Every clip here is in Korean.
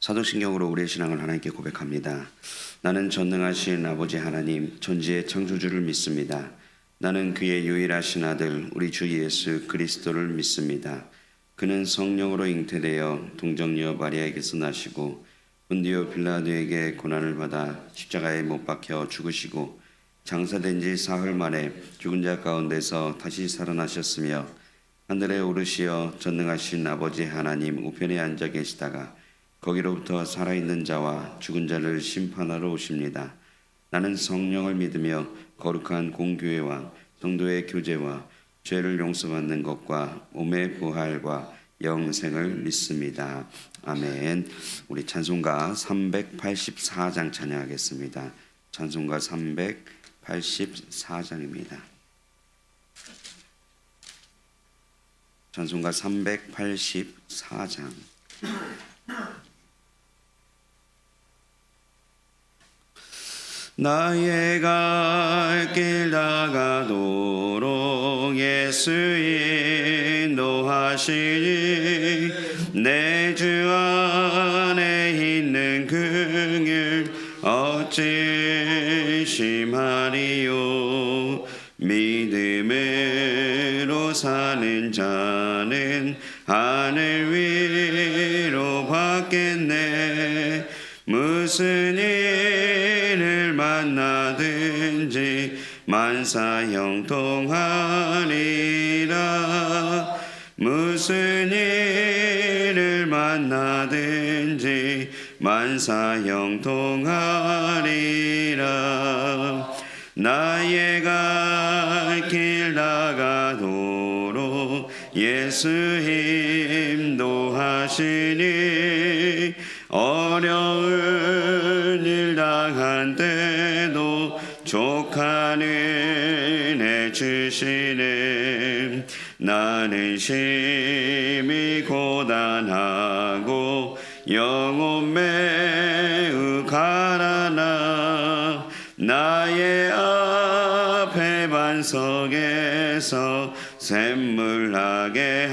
사도신경으로 우리의 신앙을 하나님께 고백합니다. 나는 전능하신 아버지 하나님, 전지의 창조주를 믿습니다. 나는 그의 유일하신 아들 우리 주 예수 그리스도를 믿습니다. 그는 성령으로 잉태되어 동정녀 마리아에게서 나시고 본디오 빌라도에게 고난을 받아 십자가에 못 박혀 죽으시고 장사된 지 사흘 만에 죽은 자 가운데서 다시 살아나셨으며 하늘에 오르시어 전능하신 아버지 하나님 우편에 앉아 계시다가 거기로부터 살아있는 자와 죽은 자를 심판하러 오십니다. 나는 성령을 믿으며 거룩한 공교회와 성도의 교제와 죄를 용서받는 것과 몸의 부활과 영생을 믿습니다. 아멘. 우리 찬송가 384장 찬양하겠습니다. 찬송가 384장입니다. 찬송가 384장. 나의 갈 길 나가도록 예수 인도하시니 내 주 안에 있는 긍휼 어찌 심하리요. 믿음으로 사는 자는 하늘 위로 받겠네. 무슨 일을 만나든지 만사 형통하리라. 무슨 일을 만나든지 만사 형통하리라. 나의 갈 길 나가도록 예수 인도하시니 어려운 일 당한 때도 족한 은혜 주시네. 나는 심히 고단하고 영혼 매우 가난하. 나의 앞에 반석에서 샘물나게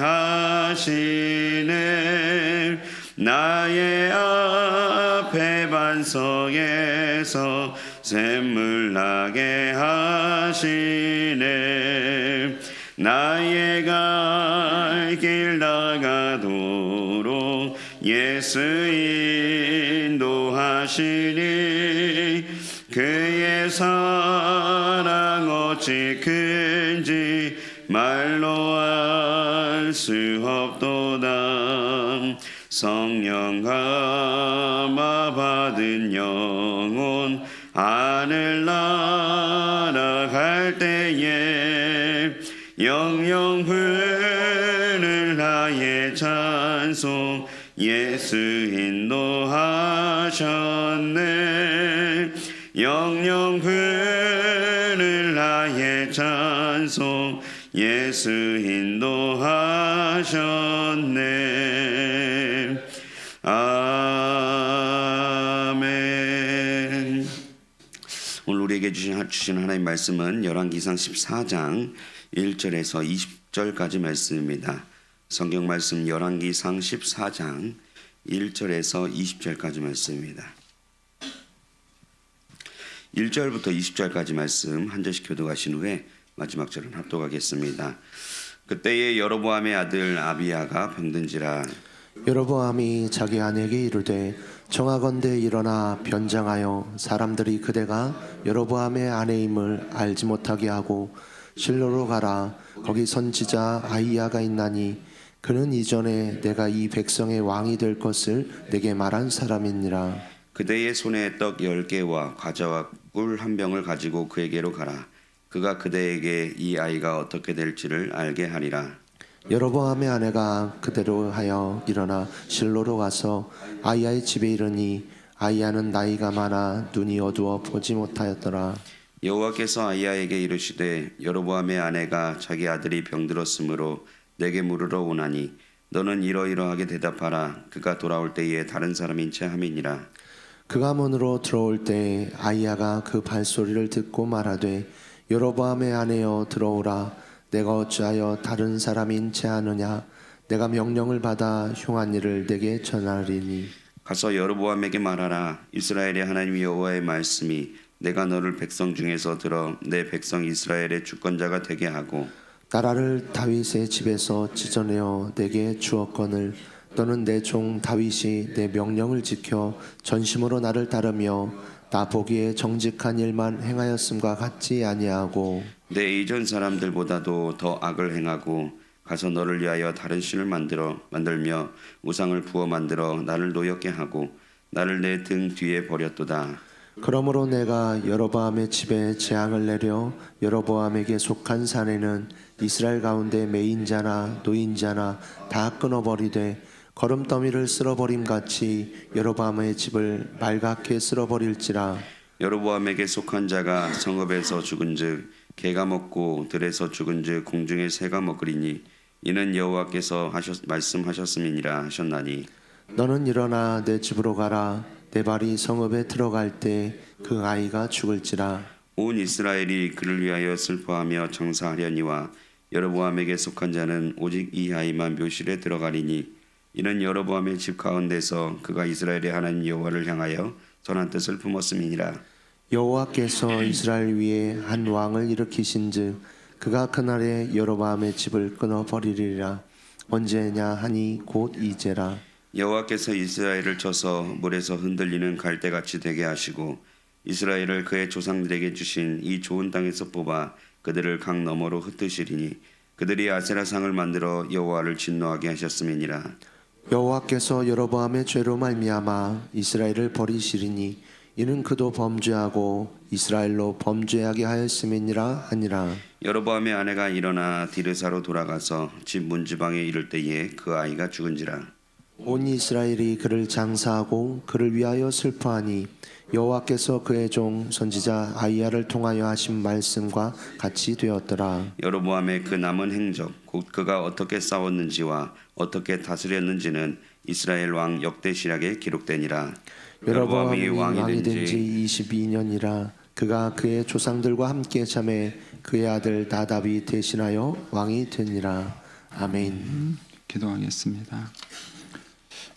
하시네. 나의 앞에 반석에서 샘물나게 하시네. 나의 갈 길 나가도록 예수 인도하시니 그의 사랑 어찌 큰지 말로 알 수 없도다. 성령 감화 받은 영혼 하늘 날아갈 때에 영영 부를 나의 찬송 예수 인도하셨네. 영영 부를 나의 찬송 예수 인도하셨네. 아멘. 오늘 우리에게 주신 하나님 말씀은 열왕기상 14장 1절에서 20절까지 말씀입니다. 성경 말씀 열왕기상 14장 1절에서 20절까지 말씀입니다. 1절부터 20절까지 말씀 한 절씩 교독하신 후에 마지막 절은 합독하겠습니다. 그때에 여로보암의 아들 아비야가 병든지라. 여로보암이 자기 아내에게 이르되 정하건대 일어나 변장하여 사람들이 그대가 여로보암의 아내임을 알지 못하게 하고 실로로 가라. 거기 선지자 아히야가 있나니 그는 이전에 내가 이 백성의 왕이 될 것을 내게 말한 사람이니라. 그대의 손에 떡 10개와 과자와 꿀 한 병을 가지고 그에게로 가라. 그가 그대에게 이 아이가 어떻게 될지를 알게 하리라. 여로보암의 아내가 그대로 하여 일어나 실로로 가서 아이야의 집에 이르니 아이야는 나이가 많아 눈이 어두워 보지 못하였더라. 여호와께서 아이야에게 이르시되 여로보암의 아내가 자기 아들이 병들었으므로 내게 물으러 오나니 너는 이러이러하게 대답하라. 그가 돌아올 때에 다른 사람인 채 함이니라. 그가 문으로 들어올 때 아이야가 그 발소리를 듣고 말하되 여로보암의 아내여 들어오라. 내가 어찌하여 다른 사람인 채 하느냐. 내가 명령을 받아 흉한 일을 내게 전하리니. 가서 여로보암에게 말하라. 이스라엘의 하나님 여호와의 말씀이 내가 너를 백성 중에서 들어 내 백성 이스라엘의 주권자가 되게 하고 나라를 다윗의 집에서 찢어내어 내게 주었거늘 너는 내 종 다윗이 내 명령을 지켜 전심으로 나를 따르며 나 보기에 정직한 일만 행하였음과 같지 아니하고 내 이전 사람들보다도 더 악을 행하고 가서 너를 위하여 다른 신을 만들며 우상을 부어 만들어 나를 노엽게 하고 나를 내 등 뒤에 버렸도다. 그러므로 내가 여로보암의 집에 재앙을 내려 여로보암에게 속한 사내는 이스라엘 가운데 매인자나 노인자나 다 끊어버리되 거름더미를 쓸어버림 같이 여로보암의 집을 말갛게 쓸어버릴지라. 여로보암에게 속한 자가 성읍에서 죽은즉 개가 먹고 들에서 죽은즉 공중의 새가 먹으리니 이는 여호와께서 말씀하셨음이니라 하셨나니 너는 일어나 내 집으로 가라. 내 발이 성읍에 들어갈 때 그 아이가 죽을지라. 온 이스라엘이 그를 위하여 슬퍼하며 장사하려니와 여로보암에게 속한 자는 오직 이 아이만 묘실에 들어가리니 이는 여로보암의 집 가운데서 그가 이스라엘의 하나님 여호와를 향하여 선한 뜻을 품었음이니라. 여호와께서 이스라엘 위에 한 왕을 일으키신즉 그가 그날에 여로보암의 집을 끊어버리리라. 언제냐 하니 곧 이제라. 여호와께서 이스라엘을 쳐서 물에서 흔들리는 갈대같이 되게 하시고 이스라엘을 그의 조상들에게 주신 이 좋은 땅에서 뽑아 그들을 강 너머로 흩으시리니 그들이 아세라상을 만들어 여호와를 진노하게 하셨음이니라. 여호와께서 여로보암의 죄로 말미암아 이스라엘을 버리시리니 이는 그도 범죄하고 이스라엘로 범죄하게 하였음이니라 하니라. 여로보암의 아내가 일어나 디르사로 돌아가서 집 문지방에 이를 때에 그 아이가 죽은지라. 온 이스라엘이 그를 장사하고 그를 위하여 슬퍼하니 여호와께서 그의 종 선지자 아이야를 통하여 하신 말씀과 같이 되었더라. 여로보암의 그 남은 행적 곧 그가 어떻게 싸웠는지와 어떻게 다스렸는지는 이스라엘 왕 역대시락에 기록되니라. 여로보암이 왕이 된 지 22년이라. 그가 그의 조상들과 함께 잠에 그의 아들 나답이 대신하여 왕이 되니라. 아멘. 기도하겠습니다.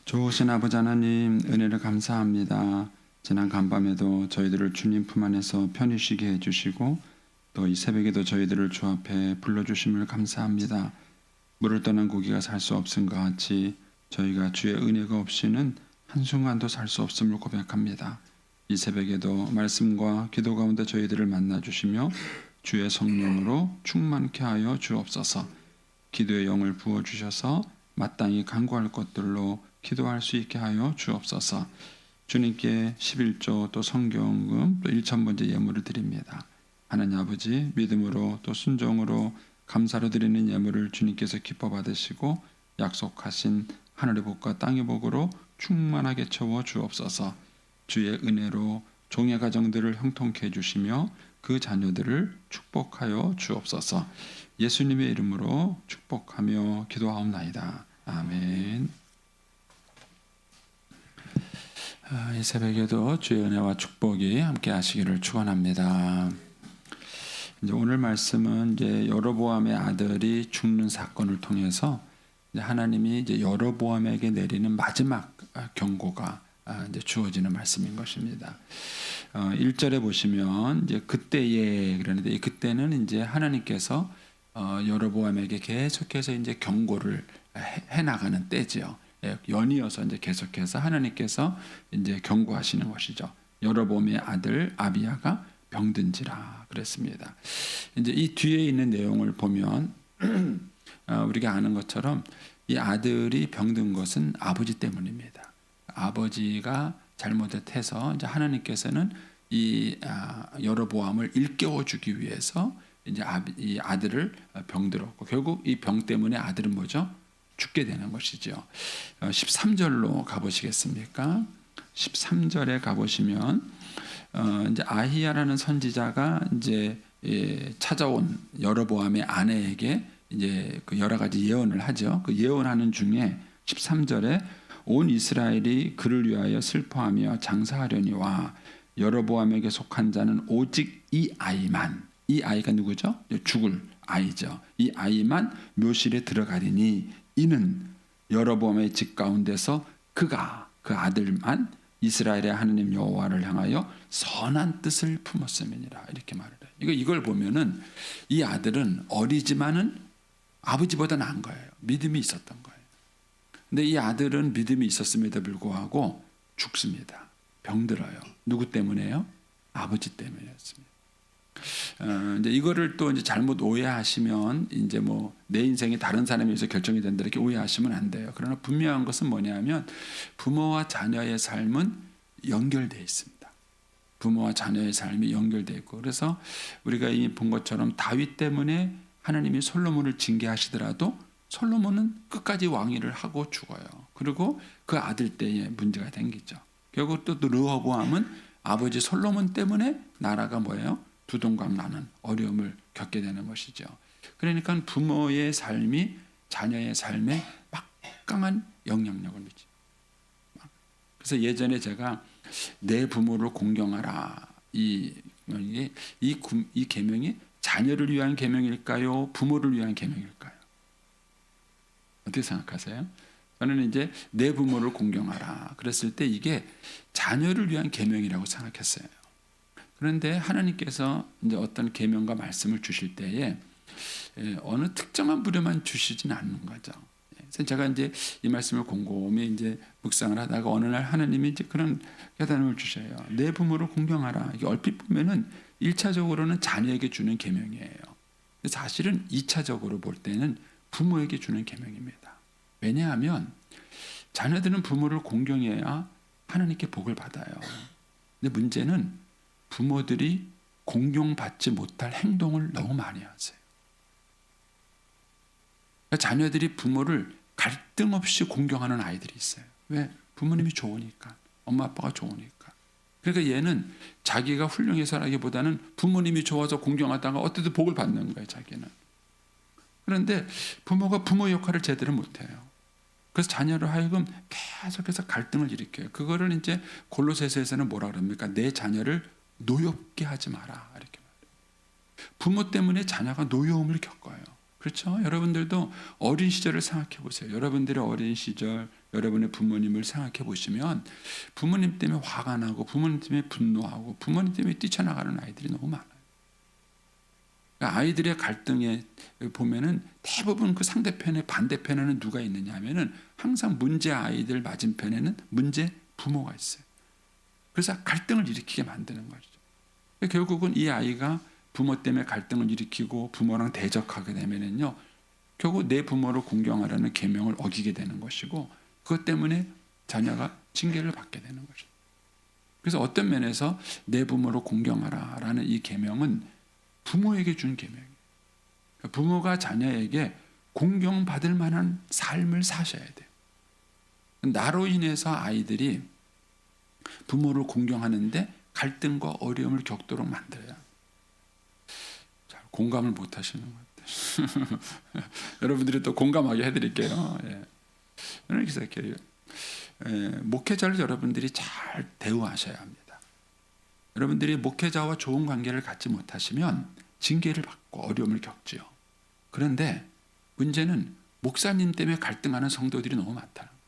좋으신 아버지 하나님, 은혜를 감사합니다. 지난 간밤에도 저희들을 주님 품 안에서 편히 쉬게 해주시고 또 이 새벽에도 저희들을 주 앞에 불러주심을 감사합니다. 물을 떠난 고기가 살 수 없음과 같이 저희가 주의 은혜가 없이는 한순간도 살 수 없음을 고백합니다. 이 새벽에도 말씀과 기도 가운데 저희들을 만나주시며 주의 성령으로 충만케 하여 주옵소서. 기도의 영을 부어주셔서 마땅히 간구할 것들로 기도할 수 있게 하여 주옵소서. 주님께 11조 또 성경금 또 1,000번째 예물을 드립니다. 하나님 아버지, 믿음으로 또 순종으로 감사로 드리는 예물을 주님께서 기뻐 받으시고 약속하신 하늘의 복과 땅의 복으로 충만하게 채워 주옵소서. 주의 은혜로 종의 가정들을 형통케 해주시며 그 자녀들을 축복하여 주옵소서. 예수님의 이름으로 축복하며 기도하옵나이다. 아멘. 이 새벽에도 주의 은혜와 축복이 함께 하시기를 축원합니다. 이제 오늘 말씀은 이제 여로보암의 아들이 죽는 사건을 통해서 이제 하나님이 이제 여로보암에게 내리는 마지막 경고가 이제 주어지는 말씀인 것입니다. 1절에 보시면 이제 그때에 그러는데 이 그때는 이제 하나님께서 여로보암에게 계속해서 이제 경고를 해 나가는 때지요. 연이어서 이제 계속해서 하나님께서 이제 경고하시는 것이죠. 여로보암의 아들 아비야가 병든지라 그랬습니다. 이제 이 뒤에 있는 내용을 보면 우리가 아는 것처럼 이 아들이 병든 것은 아버지 때문입니다. 아버지가 잘못해서 이제 하나님께서는 이 여로보암을 일깨워주기 위해서 이제 이 아들을 병들었고 결국 이 병 때문에 아들은 뭐죠? 죽게 되는 것이죠. 13절로 가보시겠습니까? 13절에 가보시면 이제 아히야라는 선지자가 이제 찾아온 여로보암의 아내에게 이제 그 여러 가지 예언을 하죠. 그 예언하는 중에 13절에 온 이스라엘이 그를 위하여 슬퍼하며 장사하려니와 여로보암에게 속한 자는 오직 이 아이만, 이 아이가 누구죠? 죽을 아이죠. 이 아이만 묘실에 들어가리니 이는 여로보암의 집 가운데서 그가 그 아들만 이스라엘의 하나님 여호와를 향하여 선한 뜻을 품었음이니라 이렇게 말을 해요. 이걸 보면은 이 아들은 어리지만은 아버지보다 나은 거예요. 믿음이 있었던 거예요. 근데 이 아들은 믿음이 있었음에도 불구하고 죽습니다. 병들어요. 누구 때문에요? 아버지 때문이었습니다. 이제 이거를 또 이제 잘못 오해하시면 이제 뭐 내 인생이 다른 사람에 의해서 결정이 된다 이렇게 오해하시면 안 돼요. 그러나 분명한 것은 뭐냐면 부모와 자녀의 삶은 연결되어 있습니다. 부모와 자녀의 삶이 연결되어 있고 그래서 우리가 본 것처럼 다윗 때문에 하나님이 솔로몬을 징계하시더라도 솔로몬은 끝까지 왕위를 하고 죽어요. 그리고 그 아들 때에 문제가 생기죠. 결국 또 르호보암은 아버지 솔로몬 때문에 나라가 뭐예요? 두동강 나는 어려움을 겪게 되는 것이죠. 그러니까 부모의 삶이 자녀의 삶에 막강한 영향력을 미치죠. 그래서 예전에 제가 내 부모를 공경하라 이 계명이 자녀를 위한 계명일까요? 부모를 위한 계명일까요? 어떻게 생각하세요? 저는 이제 내 부모를 공경하라 그랬을 때 이게 자녀를 위한 계명이라고 생각했어요. 그런데 하나님께서 이제 어떤 계명과 말씀을 주실 때에 어느 특정한 부류만 주시진 않는 거죠. 그래서 제가 이제 이 말씀을 곰곰이 이제 묵상을 하다가 어느 날 하나님이 이제 그런 깨달음을 주셔요. 내 부모를 공경하라. 이게 얼핏 보면은 1차적으로는 자녀에게 주는 계명이에요. 사실은 2차적으로 볼 때는 부모에게 주는 계명입니다. 왜냐하면 자녀들은 부모를 공경해야 하나님께 복을 받아요. 근데 문제는 부모들이 공경받지 못할 행동을 너무 많이 하세요. 자녀들이 부모를 갈등 없이 공경하는 아이들이 있어요. 왜? 부모님이 좋으니까. 엄마 아빠가 좋으니까. 그러니까 얘는 자기가 훌륭해서라기보다는 부모님이 좋아서 공경하다가 어떻게든 복을 받는 거예요. 자기는. 그런데 부모가 부모 역할을 제대로 못해요. 그래서 자녀를 하여금 계속해서 갈등을 일으켜요. 그거를 이제 골로새서에서는 뭐라 그럽니까? 내 자녀를 노엽게 하지 마라. 이렇게 말해요. 부모 때문에 자녀가 노여움을 겪어요. 그렇죠? 여러분들도 어린 시절을 생각해 보세요. 여러분들의 어린 시절, 여러분의 부모님을 생각해 보시면 부모님 때문에 화가 나고 부모님 때문에 분노하고 부모님 때문에 뛰쳐나가는 아이들이 너무 많아요. 그러니까 아이들의 갈등에 보면은 대부분 그 상대편의 반대편에는 누가 있느냐 하면은 항상 문제 아이들 맞은편에는 문제 부모가 있어요. 그래서 갈등을 일으키게 만드는 거죠. 결국은 이 아이가 부모 때문에 갈등을 일으키고 부모랑 대적하게 되면은요, 결국 내 부모를 공경하라는 계명을 어기게 되는 것이고, 그것 때문에 자녀가 징계를 받게 되는 거죠. 그래서 어떤 면에서 내 부모를 공경하라라는 이 계명은 부모에게 준 계명이에요. 그러니까 부모가 자녀에게 공경받을 만한 삶을 사셔야 돼요. 나로 인해서 아이들이 부모를 공경하는데 갈등과 어려움을 겪도록 만들어야 합니다. 잘 공감을 못 하시는 것 같아요. 여러분들이 또 공감하게 해드릴게요. 이렇게 생각해요. 목회자를 여러분들이 잘 대우하셔야 합니다. 여러분들이 목회자와 좋은 관계를 갖지 못하시면 징계를 받고 어려움을 겪지요. 그런데 문제는 목사님 때문에 갈등하는 성도들이 너무 많다는 거예요.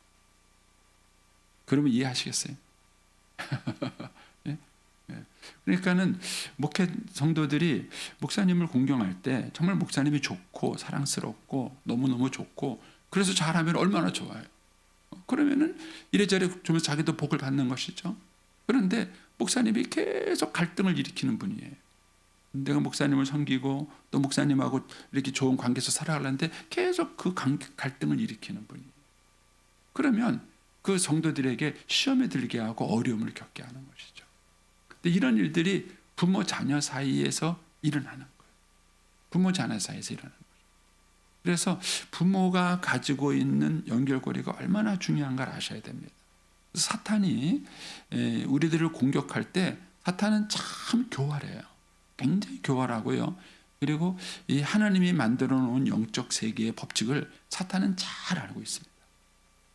그러면 이해하시겠어요? 그러니까는 목회 성도들이 목사님을 공경할 때 정말 목사님이 좋고 사랑스럽고 너무너무 좋고 그래서 잘하면 얼마나 좋아요. 그러면은 이래저래 좀 자기도 복을 받는 것이죠. 그런데 목사님이 계속 갈등을 일으키는 분이에요. 내가 목사님을 섬기고 또 목사님하고 이렇게 좋은 관계에서 살아가려는데 계속 그 갈등을 일으키는 분이에요. 그러면 그 성도들에게 시험에 들게 하고 어려움을 겪게 하는 것이죠. 근데 이런 일들이 부모 자녀 사이에서 일어나는 거예요. 부모 자녀 사이에서 일어나는 거예요. 그래서 부모가 가지고 있는 연결고리가 얼마나 중요한 걸 아셔야 됩니다. 사탄이 우리들을 공격할 때 사탄은 참 교활해요. 굉장히 교활하고요. 그리고 이 하나님이 만들어 놓은 영적 세계의 법칙을 사탄은 잘 알고 있습니다.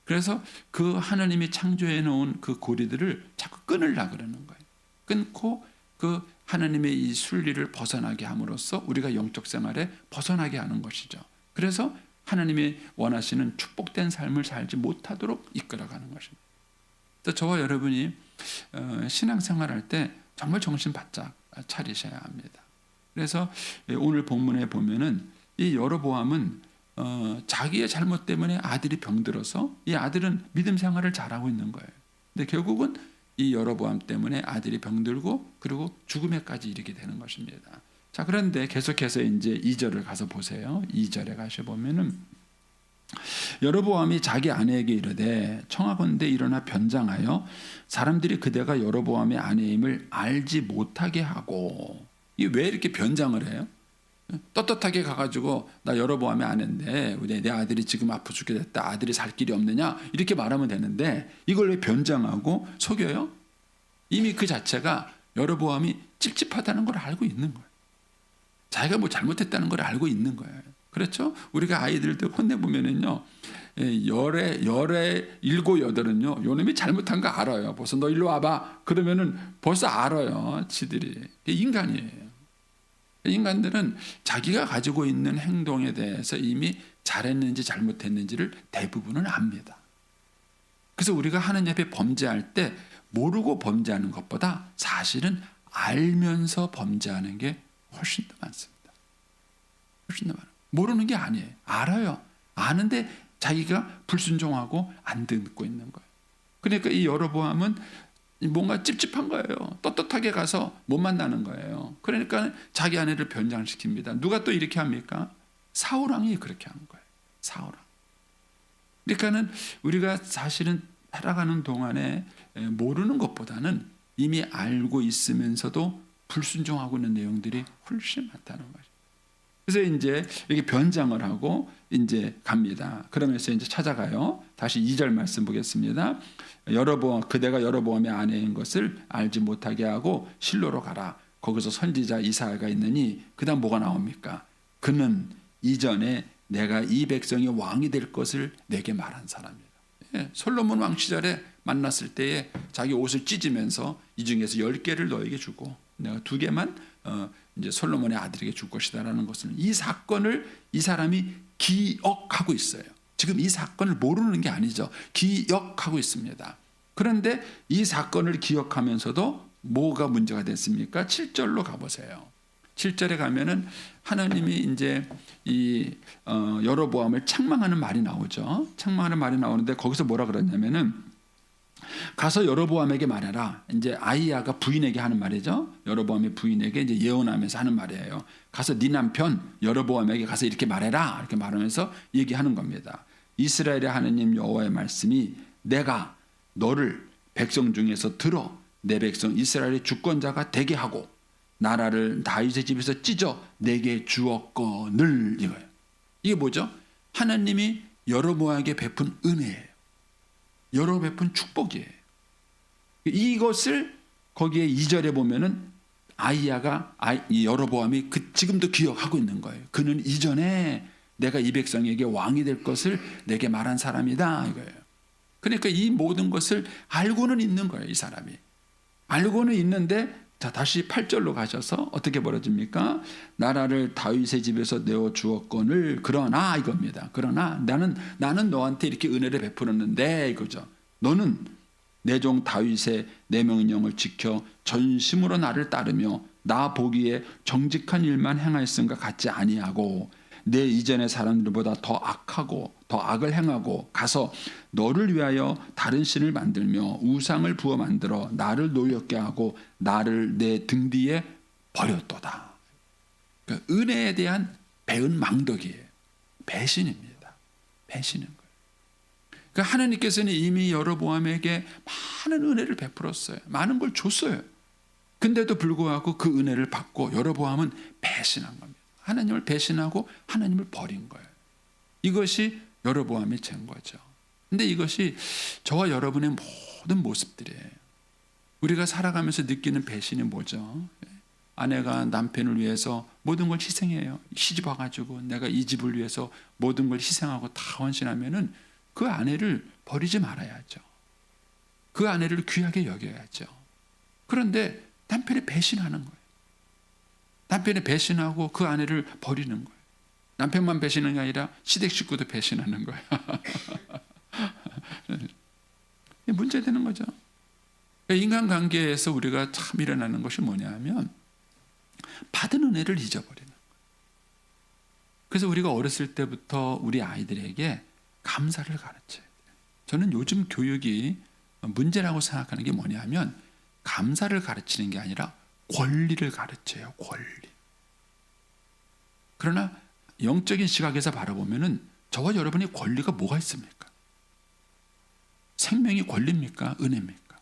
그래서 그 하나님이 창조해 놓은 그 고리들을 자꾸 끊으려고 그러는 거예요. 끊고 그 하나님의 이 순리를 벗어나게 함으로써 우리가 영적 생활에 벗어나게 하는 것이죠. 그래서 하나님이 원하시는 축복된 삶을 살지 못하도록 이끌어가는 것입니다. 그래서 저와 여러분이 신앙생활할 때 정말 정신 바짝 차리셔야 합니다. 그래서 오늘 본문에 보면은 이 여로보암은 자기의 잘못 때문에 아들이 병들어서 이 아들은 믿음 생활을 잘하고 있는 거예요. 근데 결국은 이 여로보암 때문에 아들이 병들고 그리고 죽음에까지 이르게 되는 것입니다. 자, 그런데 계속해서 이제 2절을 가서 보세요. 2절에 가셔 보면은 여로보암이 자기 아내에게 이르되 청하건대 일어나 변장하여 사람들이 그대가 여로보암의 아내임을 알지 못하게 하고. 이 왜 이렇게 변장을 해요? 떳떳하게 가가지고 나 여로보암의 아내인데 내 아들이 지금 아파 죽게 됐다. 아들이 살 길이 없느냐? 이렇게 말하면 되는데 이걸 왜 변장하고 속여요? 이미 그 자체가 여로보암이 찝찝하다는 걸 알고 있는 거예요. 자기가 뭐 잘못했다는 걸 알고 있는 거예요. 그렇죠? 우리가 아이들도 혼내보면은요, 열에 일곱 여덟은요, 요놈이 잘못한 거 알아요. 벌써 너 일로 와봐. 그러면은 벌써 알아요. 지들이. 인간이에요. 인간들은 자기가 가지고 있는 행동에 대해서 이미 잘했는지 잘못했는지를 대부분은 압니다. 그래서 우리가 하나님 앞에 범죄할 때 모르고 범죄하는 것보다 사실은 알면서 범죄하는 게 훨씬 더 많습니다. 훨씬 더 많아요. 모르는 게 아니에요. 알아요. 아는데 자기가 불순종하고 안 듣고 있는 거예요. 그러니까 이 여로보암은 뭔가 찝찝한 거예요. 떳떳하게 가서 못 만나는 거예요. 그러니까 자기 아내를 변장시킵니다. 누가 또 이렇게 합니까? 사울왕이 그렇게 한 거예요. 사울왕. 그러니까는 우리가 사실은 살아가는 동안에 모르는 것보다는 이미 알고 있으면서도 불순종하고 있는 내용들이 훨씬 많다는 거죠. 그래서 이제 이렇게 변장을 하고 이제 갑니다. 그러면서 이제 찾아가요. 다시 2절 말씀 보겠습니다. 그대가 여로보암의 아내인 것을 알지 못하게 하고 실로로 가라. 거기서 선지자 이사야가 있느니 그다음 뭐가 나옵니까? 그는 이전에 내가 이 백성이 왕이 될 것을 내게 말한 사람이다. 예, 솔로몬 왕 시절에 만났을 때에 자기 옷을 찢으면서 이 중에서 10개를 너에게 주고 내가 2개만 이제 솔로몬의 아들에게 줄 것이다라는 것을 이 사건을 이 사람이 기억하고 있어요. 지금 이 사건을 모르는 게 아니죠. 기억하고 있습니다. 그런데 이 사건을 기억하면서도 뭐가 문제가 됐습니까? 7절로 가보세요. 7절에 가면은 하나님이 이제 이 여로보암을 책망하는 말이 나오죠. 책망하는 말이 나오는데 거기서 뭐라 그러냐면은 가서 여로보암에게 말해라. 이제 아이야가 부인에게 하는 말이죠. 여로보암의 부인에게 이제 예언하면서 하는 말이에요. 가서 네 남편 여로보암에게 가서 이렇게 말해라. 이렇게 말하면서 얘기하는 겁니다. 이스라엘의 하나님 여호와의 말씀이 내가 너를 백성 중에서 들어 내 백성 이스라엘의 주권자가 되게 하고 나라를 다윗의 집에서 찢어 내게 주었거늘 이거예요. 이게 뭐죠? 하나님이 여로보암에게 베푼 은혜예요. 여러 베푼 축복이에요. 이것을 거기에 2절에 보면은 아이야가 여로보암이 지금도 기억하고 있는 거예요. 그는 이전에 내가 이 백성에게 왕이 될 것을 내게 말한 사람이다 이거예요. 그러니까 이 모든 것을 알고는 있는 거예요. 이 사람이 알고는 있는데 자 다시 8절로 가셔서 어떻게 벌어집니까? 나라를 다윗의 집에서 내어 주었거늘 그러나 이겁니다. 그러나 나는 너한테 이렇게 은혜를 베풀었는데 이거죠. 너는 내 종 다윗의 내 명령을 지켜 전심으로 나를 따르며 나 보기에 정직한 일만 행하였음과 같지 아니하고 내 이전의 사람들보다 더 악하고 더 악을 행하고 가서 너를 위하여 다른 신을 만들며 우상을 부어 만들어 나를 노엽게 하고 나를 내 등 뒤에 버렸도다. 그러니까 은혜에 대한 배은 망덕이에요. 배신입니다. 배신인 거예요. 그러니까 하나님께서는 이미 여로보암에게 많은 은혜를 베풀었어요. 많은 걸 줬어요. 근데도 불구하고 그 은혜를 받고 여로보암은 배신한 겁니다. 하나님을 배신하고 하나님을 버린 거예요. 이것이 여로보암의 죄인 거죠. 근데 이것이 저와 여러분의 모든 모습들이에요. 우리가 살아가면서 느끼는 배신이 뭐죠? 아내가 남편을 위해서 모든 걸 희생해요. 시집 와가지고 내가 이 집을 위해서 모든 걸 희생하고 다 헌신하면은 그 아내를 버리지 말아야죠. 그 아내를 귀하게 여겨야죠. 그런데 남편이 배신하는 거예요. 남편이 배신하고 그 아내를 버리는 거예요. 남편만 배신하는 게 아니라 시댁 식구도 배신하는 거예요. 문제되는 거죠. 인간관계에서 우리가 참 일어나는 것이 뭐냐면 받은 은혜를 잊어버리는 거예요. 그래서 우리가 어렸을 때부터 우리 아이들에게 감사를 가르쳐야 돼요. 저는 요즘 교육이 문제라고 생각하는 게 뭐냐면 감사를 가르치는 게 아니라 권리를 가르쳐요. 권리. 그러나 영적인 시각에서 바라보면은 저와 여러분의 권리가 뭐가 있습니까? 생명이 권리입니까? 은혜입니까?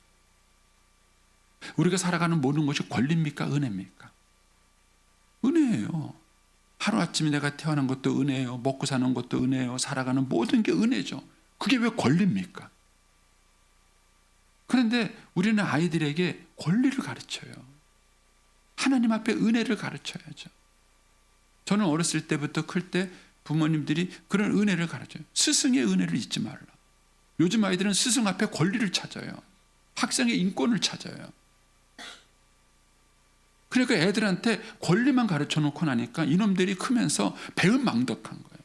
우리가 살아가는 모든 것이 권리입니까? 은혜입니까? 은혜예요. 하루아침에 내가 태어난 것도 은혜예요. 먹고 사는 것도 은혜예요. 살아가는 모든 게 은혜죠. 그게 왜 권리입니까? 그런데 우리는 아이들에게 권리를 가르쳐요. 하나님 앞에 은혜를 가르쳐야죠. 저는 어렸을 때부터 클 때 부모님들이 그런 은혜를 가르쳐요. 스승의 은혜를 잊지 말라. 요즘 아이들은 스승 앞에 권리를 찾아요. 학생의 인권을 찾아요. 그러니까 애들한테 권리만 가르쳐 놓고 나니까 이놈들이 크면서 배은망덕한 거예요.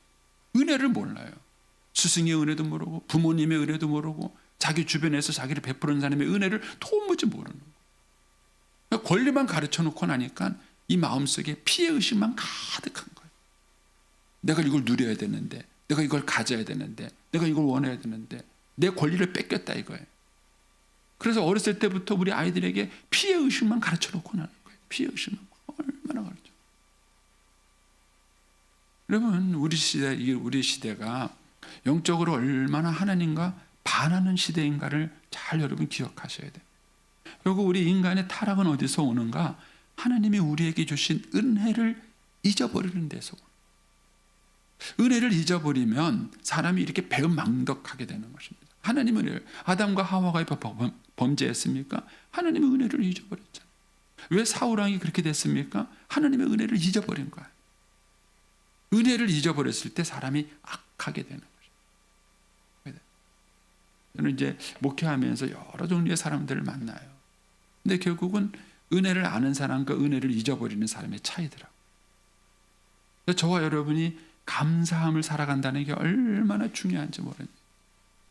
은혜를 몰라요. 스승의 은혜도 모르고 부모님의 은혜도 모르고 자기 주변에서 자기를 베푸는 사람의 은혜를 도무지 모르는 거예요. 그러니까 권리만 가르쳐 놓고 나니까 이 마음속에 피해의식만 가득한 거예요. 내가 이걸 누려야 되는데, 내가 이걸 가져야 되는데, 내가 이걸 원해야 되는데 내 권리를 뺏겼다 이거예요. 그래서 어렸을 때부터 우리 아이들에게 피해의식만 가르쳐 놓고 나는 거예요. 피해의식만 얼마나 가르쳐. 여러분 우리 시대가 영적으로 얼마나 하나님과 반하는 시대인가를 잘 여러분 기억하셔야 돼요. 결국 우리 인간의 타락은 어디서 오는가? 하나님이 우리에게 주신 은혜를 잊어버리는 데서 오는. 은혜를 잊어버리면 사람이 이렇게 배은망덕하게 되는 것입니다. 하나님의 은혜를 아담과 하와가 범죄했습니까? 하나님의 은혜를 잊어버렸잖아요. 왜 사울왕이 그렇게 됐습니까? 하나님의 은혜를 잊어버린 거예요. 은혜를 잊어버렸을 때 사람이 악하게 되는 거죠. 저는 이제 목회하면서 여러 종류의 사람들을 만나요. 근데 결국은 은혜를 아는 사람과 은혜를 잊어버리는 사람의 차이더라고요. 저와 여러분이 감사함을 살아간다는 게 얼마나 중요한지 모르겠어요.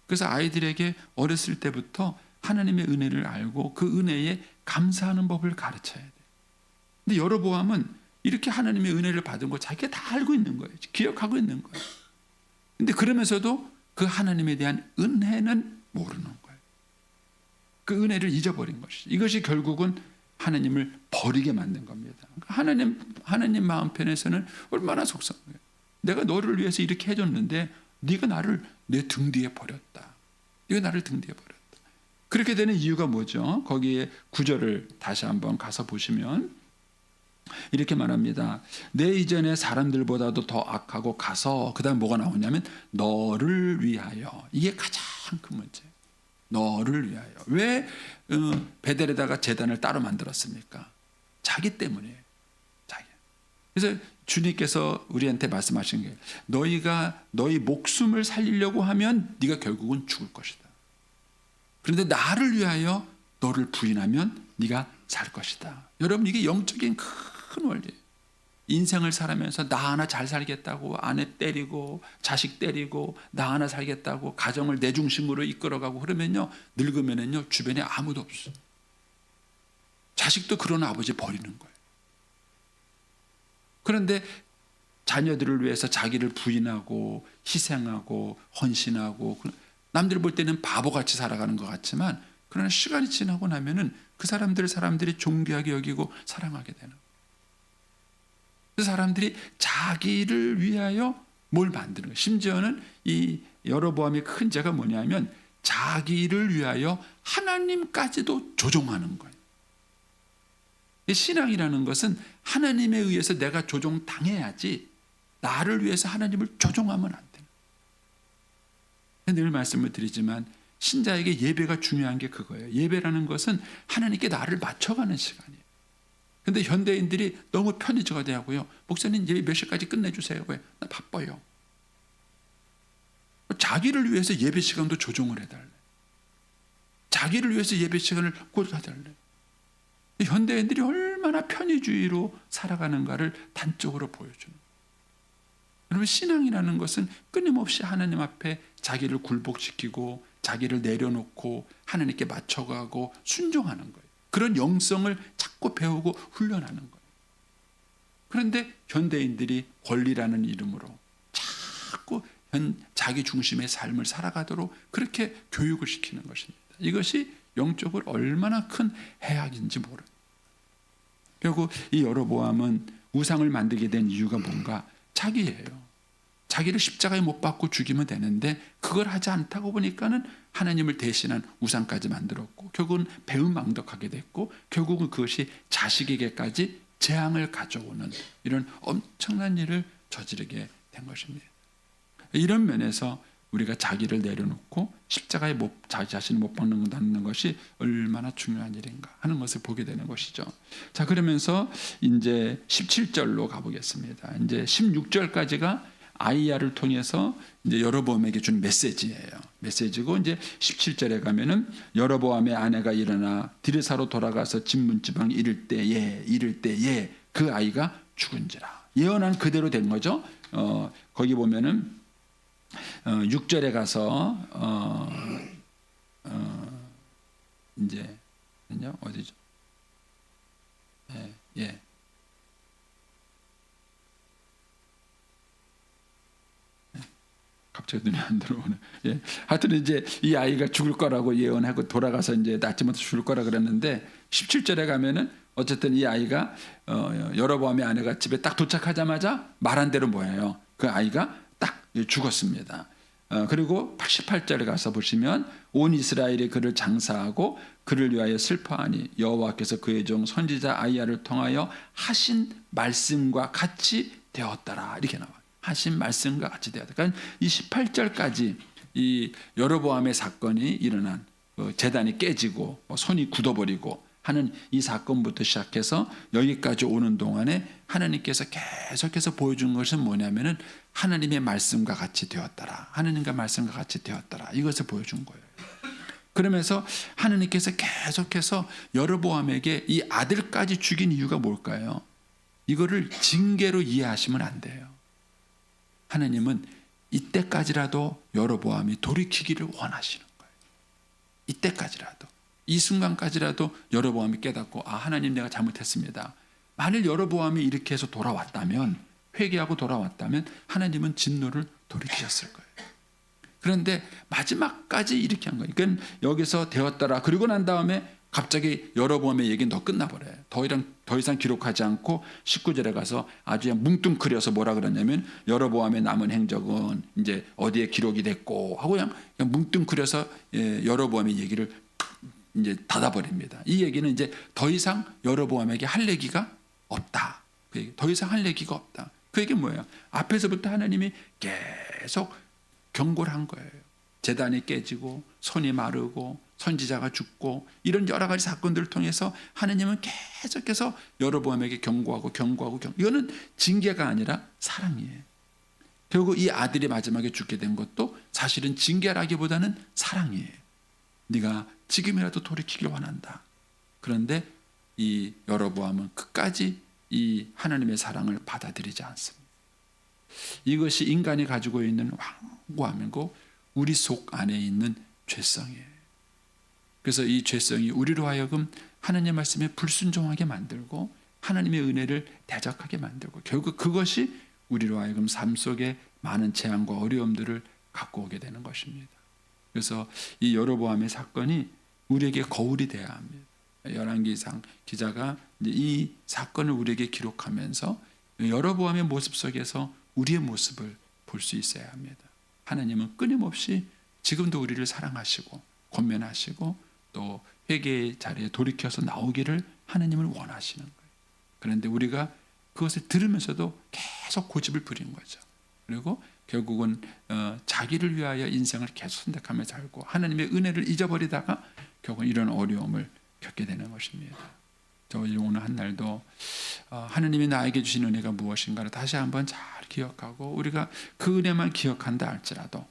그래서 아이들에게 어렸을 때부터 하나님의 은혜를 알고 그 은혜에 감사하는 법을 가르쳐야 돼요. 근데 여로보암은 이렇게 하나님의 은혜를 받은 거 자기가 다 알고 있는 거예요. 기억하고 있는 거예요. 근데 그러면서도 그 하나님에 대한 은혜는 모르는 거예요. 그 은혜를 잊어버린 것이죠. 이것이 결국은 하나님을 버리게 만든 겁니다. 하나님 마음편에서는 얼마나 속상해요. 내가 너를 위해서 이렇게 해줬는데 네가 나를 내 등 뒤에 버렸다. 네가 나를 등 뒤에 버렸다. 그렇게 되는 이유가 뭐죠? 거기에 9절을 다시 한번 가서 보시면 이렇게 말합니다. 내 이전에 사람들보다도 더 악하고 가서 그 다음 뭐가 나오냐면 너를 위하여. 이게 가장 큰 문제예요. 너를 위하여. 왜 베델에다가 제단을 따로 만들었습니까? 자기 때문이에요. 자기. 그래서 주님께서 우리한테 말씀하신 게 너희가 너희 목숨을 살리려고 하면 네가 결국은 죽을 것이다. 그런데 나를 위하여 너를 부인하면 네가 살 것이다. 여러분 이게 영적인 큰 원리예요. 인생을 살아면서 나 하나 잘 살겠다고 아내 때리고 자식 때리고 나 하나 살겠다고 가정을 내 중심으로 이끌어가고 그러면요 늙으면은요 주변에 아무도 없어. 자식도 그런 아버지 버리는 거예요. 그런데 자녀들을 위해서 자기를 부인하고 희생하고 헌신하고 남들 볼 때는 바보같이 살아가는 것 같지만 그러나 시간이 지나고 나면은 그 사람들이 존귀하게 여기고 사랑하게 되는 거예요. 그 사람들이 자기를 위하여 뭘 만드는 거예요. 심지어는 이 여로보암의 큰 죄가 뭐냐면 자기를 위하여 하나님까지도 조종하는 거예요. 신앙이라는 것은 하나님에 의해서 내가 조종당해야지 나를 위해서 하나님을 조종하면 안 되는. 늘 말씀을 드리지만 신자에게 예배가 중요한 게 그거예요. 예배라는 것은 하나님께 나를 맞춰가는 시간이에요. 근데 현대인들이 너무 편의저가 되고요. 목사님 예배 몇 시까지 끝내주세요. 왜? 나 바빠요. 자기를 위해서 예배 시간도 조정을 해달래. 자기를 위해서 예배 시간을 고려해달래. 현대인들이 얼마나 편의주의로 살아가는가를 단적으로 보여주는 거예요. 여러분, 신앙이라는 것은 끊임없이 하나님 앞에 자기를 굴복시키고 자기를 내려놓고 하나님께 맞춰가고 순종하는 거예요. 그런 영성을 자꾸 배우고 훈련하는 거예요. 그런데 현대인들이 권리라는 이름으로 자꾸 자기 중심의 삶을 살아가도록 그렇게 교육을 시키는 것입니다. 이것이 영적으로 얼마나 큰 해악인지 모릅니다. 결국 이 여로보암은 우상을 만들게 된 이유가 뭔가? 자기예요. 자기를 십자가에 못 박고 죽이면 되는데 그걸 하지 않다고 보니까는 하나님을 대신한 우상까지 만들었고 결국은 배은망덕하게 됐고 결국은 그것이 자식에게까지 재앙을 가져오는 이런 엄청난 일을 저지르게 된 것입니다. 이런 면에서 우리가 자기를 내려놓고 십자가에 자기 자신을 못 박는다는 것이 얼마나 중요한 일인가 하는 것을 보게 되는 것이죠. 자, 그러면서 이제 17절로 가보겠습니다. 이제 16절까지가 아이야를 통해서 이제 여로보암에게 준 메시지예요. 메시지고 이제 17절에 가면은 여로보암의 아내가 일어나 디르사로 돌아가서 진문지방 이를 때에 그 아이가 죽은지라. 예언한 그대로 된 거죠. 거기 보면은 6절에 가서 이제 어디죠? 갑자기 눈이 안 들어오네. 하여튼 이제 이 아이가 죽을 거라고 예언하고 돌아가서 이제 낫지 못해 죽을 거라 그랬는데 17절에 가면은 어쨌든 이 아이가 여로보암의 아내가 집에 딱 도착하자마자 말한 대로 뭐예요? 그 아이가 딱 죽었습니다. 그리고 88절에 가서 보시면 온 이스라엘이 그를 장사하고 그를 위하여 슬퍼하니 여호와께서 그의 종 선지자 아이야를 통하여 하신 말씀과 같이 되었더라. 이렇게 나와요. 하신 말씀과 같이 되었다. 그러니까 이 18절까지 이 여로보암의 사건이 일어난 제단이 깨지고 손이 굳어버리고 하는 이 사건부터 시작해서 여기까지 오는 동안에 하나님께서 계속해서 보여준 것은 뭐냐면은 하나님의 말씀과 같이 되었더라. 하나님과 말씀과 같이 되었더라. 이것을 보여준 거예요. 그러면서 하나님께서 계속해서 여로보암에게 이 아들까지 죽인 이유가 뭘까요? 이거를 징계로 이해하시면 안 돼요. 하나님은 이때까지라도 여로보암이 돌이키기를 원하시는 거예요. 이때까지라도. 이 순간까지라도 여로보암이 깨닫고 하나님 내가 잘못했습니다. 만일 여로보암이 이렇게 해서 돌아왔다면 회개하고 돌아왔다면 하나님은 진노를 돌이키셨을 거예요. 그런데 마지막까지 이렇게 한 거예요. 그러니까 여기서 되었더라. 그리고 난 다음에 갑자기 여로보암의 얘기는 더 끝나버려요. 더 이상 기록하지 않고 19절에 가서 아주 그냥 뭉뚱그려서 뭐라 그러냐면 여로보암의 남은 행적은 이제 어디에 기록이 됐고 하고 그냥 뭉뚱그려서 여로보암의 얘기를 이제 닫아버립니다. 이 얘기는 이제 더 이상 여로보암에게 할 얘기가 없다. 더 이상 할 얘기가 없다. 그 얘기는 뭐예요? 앞에서부터 하나님이 계속 경고를 한 거예요. 제단이 깨지고 손이 마르고 선지자가 죽고 이런 여러 가지 사건들을 통해서 하나님은 계속해서 여로보암에게 경고하고 이거는 징계가 아니라 사랑이에요. 결국 이 아들이 마지막에 죽게 된 것도 사실은 징계라기보다는 사랑이에요. 네가 지금이라도 돌이키길 원한다. 그런데 이 여로보암은 끝까지 이 하나님의 사랑을 받아들이지 않습니다. 이것이 인간이 가지고 있는 완고함이고 우리 속 안에 있는 죄성이에요. 그래서 이 죄성이 우리로 하여금 하나님의 말씀에 불순종하게 만들고 하나님의 은혜를 대적하게 만들고 결국 그것이 우리로 하여금 삶 속에 많은 재앙과 어려움들을 갖고 오게 되는 것입니다. 그래서 이 여로보암의 사건이 우리에게 거울이 되어야 합니다. 열왕기상 기자가 이 사건을 우리에게 기록하면서 여로보암의 모습 속에서 우리의 모습을 볼 수 있어야 합니다. 하나님은 끊임없이 지금도 우리를 사랑하시고 권면하시고 또 회개의 자리에 돌이켜서 나오기를 하나님을 원하시는 거예요. 그런데 우리가 그것을 들으면서도 계속 고집을 부린 거죠. 그리고 결국은 자기를 위하여 인생을 계속 선택하며 살고 하나님의 은혜를 잊어버리다가 결국은 이런 어려움을 겪게 되는 것입니다. 저 오늘 한 날도 하나님이 나에게 주신 은혜가 무엇인가를 다시 한번 잘 기억하고 우리가 그 은혜만 기억한다 할지라도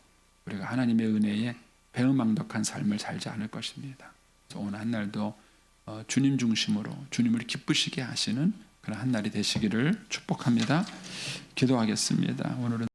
우리가 하나님의 은혜에 배은망덕한 삶을 살지 않을 것입니다. 오늘 한 날도 주님 중심으로 주님을 기쁘시게 하시는 그런 한 날이 되시기를 축복합니다. 기도하겠습니다. 오늘은